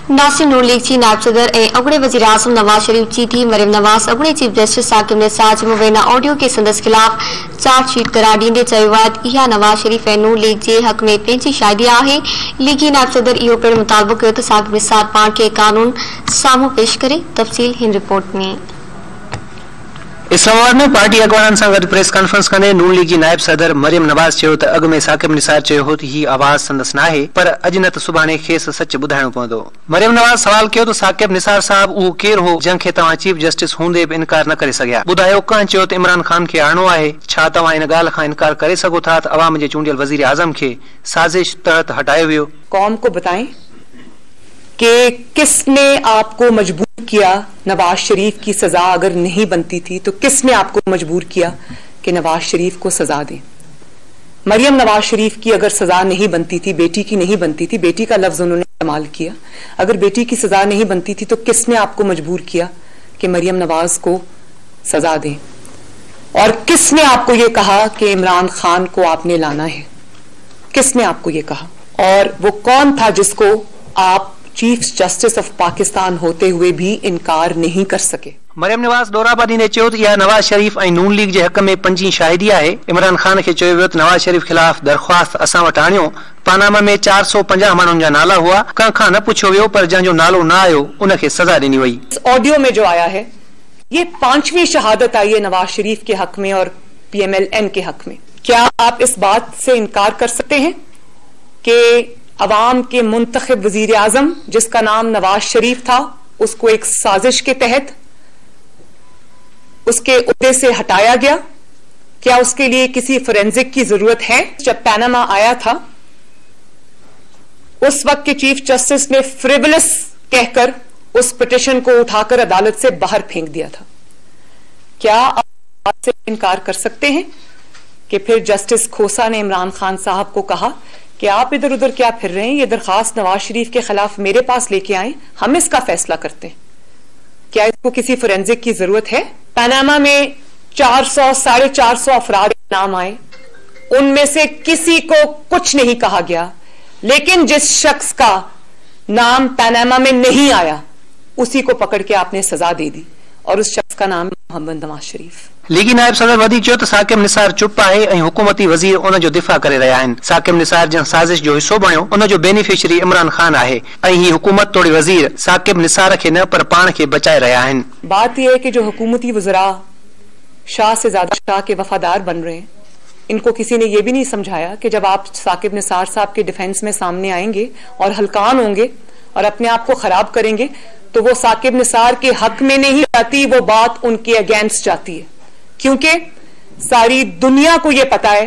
नासिर नून league जी नायब सदर अगड़े वजीर आजम नवाज शरीफ जी थी मरियम नवाज अगड़े चीफ जस्टिस साकिब निसार जे मुबैना ऑडियो के संदस खिलाफ चार्जशीट करार ॾींदे चयो आहे इहा नवाज शरीफ ऐं नून लीग जे हक़ में पंहिंजी शाइदी आहे। लीगी नायब सदर इहो पिणु मुतालबो कयो त साकिब निसार पाण खे कानून साम्हूं पेश करे। तफ़सील हिन रिपोर्ट में। इस्लामाबाद में पार्टी अगवान से गड प्रेस कॉन्फ्रेंस कंदे नून लीग की नायब सदर मरियम नवाज चयो त अग में साकिब निसार चयो हो ही आवाज संदस न आहे पर अज न त सुभाणे खेस सच बुधाइणो पवंदो। मरियम नवाज सवाल कियो त साकिब निसार साहब उहो केर हो जंहिंखे तव्हां चीफ जस्टिस हूंदे भी इनकार न करे सघिया। ॿुधायो कंहिं चयो त इमरान खान खे आणो आहे। छा तव्हां इन ॻाल्हि खां इनकार करे सघो था त अवाम जे चूंडियल वजीर आजम खे साजिश तहत हटायो वियो। कौम को बताएं कि किसने आपको मजबूर किया नवाज शरीफ की सजा अगर नहीं बनती थी तो किसने आपको मजबूर किया कि नवाज शरीफ को सजा दें। मरियम नवाज शरीफ की अगर सजा नहीं बनती थी, बेटी की नहीं बनती थी, बेटी का लफ्ज उन्होंने इस्तेमाल किया, अगर बेटी की सजा नहीं बनती थी तो किसने आपको मजबूर किया कि मरियम नवाज को सजा दें। और किसने आपको यह कहा कि इमरान खान को आपने लाना है, किसने आपको यह कहा? और वो कौन था जिसको आप चीफ जस्टिस ऑफ पाकिस्तान होते हुए भी इनकार नहीं कर सके? मरियम नवाज दौराबादी ने चयो त इहा नवाज शरीफ ऐं नून लीग जे हक़ में पंजी शाहिदी आहे। इमरान खान खे चयो वियो त नवाज शरीफ खिलाफ दरख्वास्त असां वटि आणियो। पानामा में 450 माण्हुनि जा नाला हुआ, कंहिंखां न पुछियो वियो पर जंहिंजो नालो न आयो उनखे सजा ॾिनी वई। इस ऑडियो में जो आया है ये 5वीं शहादत आई है नवाज शरीफ के हक में और PMLN के हक में। क्या आप इस बात से इनकार कर सकते हैं कि अवाम के मुंतखब वजीर आजम जिसका नाम नवाज शरीफ था उसको एक साजिश के तहत उसके ओहदे से हटाया गया? क्या उसके लिए किसी फोरेंसिक की जरूरत है? जब पैनामा आया था उस वक्त के चीफ जस्टिस ने फ्रिवलस कहकर उस पिटिशन को उठाकर अदालत से बाहर फेंक दिया था। क्या आप बात से इनकार कर सकते हैं कि फिर जस्टिस खोसा ने इमरान खान साहब को कहा कि आप इधर उधर क्या फिर रहे हैं, ये दरखास्त नवाज शरीफ के खिलाफ मेरे पास लेके आए, हम इसका फैसला करते हैं। क्या इसको किसी फोरेंसिक की जरूरत है? पैनामा में 400 साढ़े 400 अफराद नाम आए, उनमें से किसी को कुछ नहीं कहा गया, लेकिन जिस शख्स का नाम पैनामा में नहीं आया उसी को पकड़ के आपने सजा दे दी और उस शख्स का नाम मोहम्मद नवाज शरीफ। लीगी नायब सदर वधी चयो त साकिब निसार चुप आहे ऐं हुकूमती वज़ीर उन जो दिफ़ा करे रहिया आहिनि। साकिब निसार जंहिं साज़िश जो हिसो बणियो उन जो बेनिफिशरी इमरान खान आहे ऐं ही हुकूमत तोड़े वज़ीर साकिब निसार खे न पर पाण खे बचाए रहिया आहिनि। बात यह है कि जो हुकूमती वज़रा शाह से ज्यादा शाह के वफादार बन रहे हैं, इनको किसी ने यह भी नहीं समझाया कि जब आप साकिब निसार साहब के डिफेंस में सामने आएंगे और हल्कान होंगे और अपने आप को खराब करेंगे तो वो साकिब निसार के हक में नहीं जाती, वो बात उनके अगेंस्ट जाती है। क्योंकि सारी दुनिया को यह पता है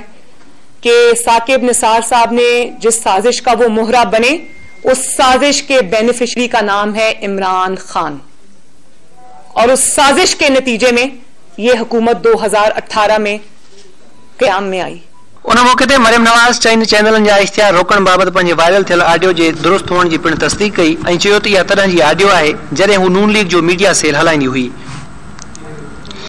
कि साकिब निसार साहब ने जिस साजिश का वो मोहरा बने उस साजिश के बेनिफिशरी का नाम है इमरान खान और उस साजिश के नतीजे में यह हुकूमत 2018 में क़याम में आई। उन मौके ते मरियम नवाज चइनि चैनलनि जा इश्तिहार रोकण बाबति पंहिंजे वायरल थियल ऑडियो जे दुरुस्त हुअण जी पिणु तस्दीक कई ऐं चयो त इहा तॾहिं जी ऑडियो आहे जॾहिं हू नून लीग जो मीडिया सेल हलाईंदी हुई।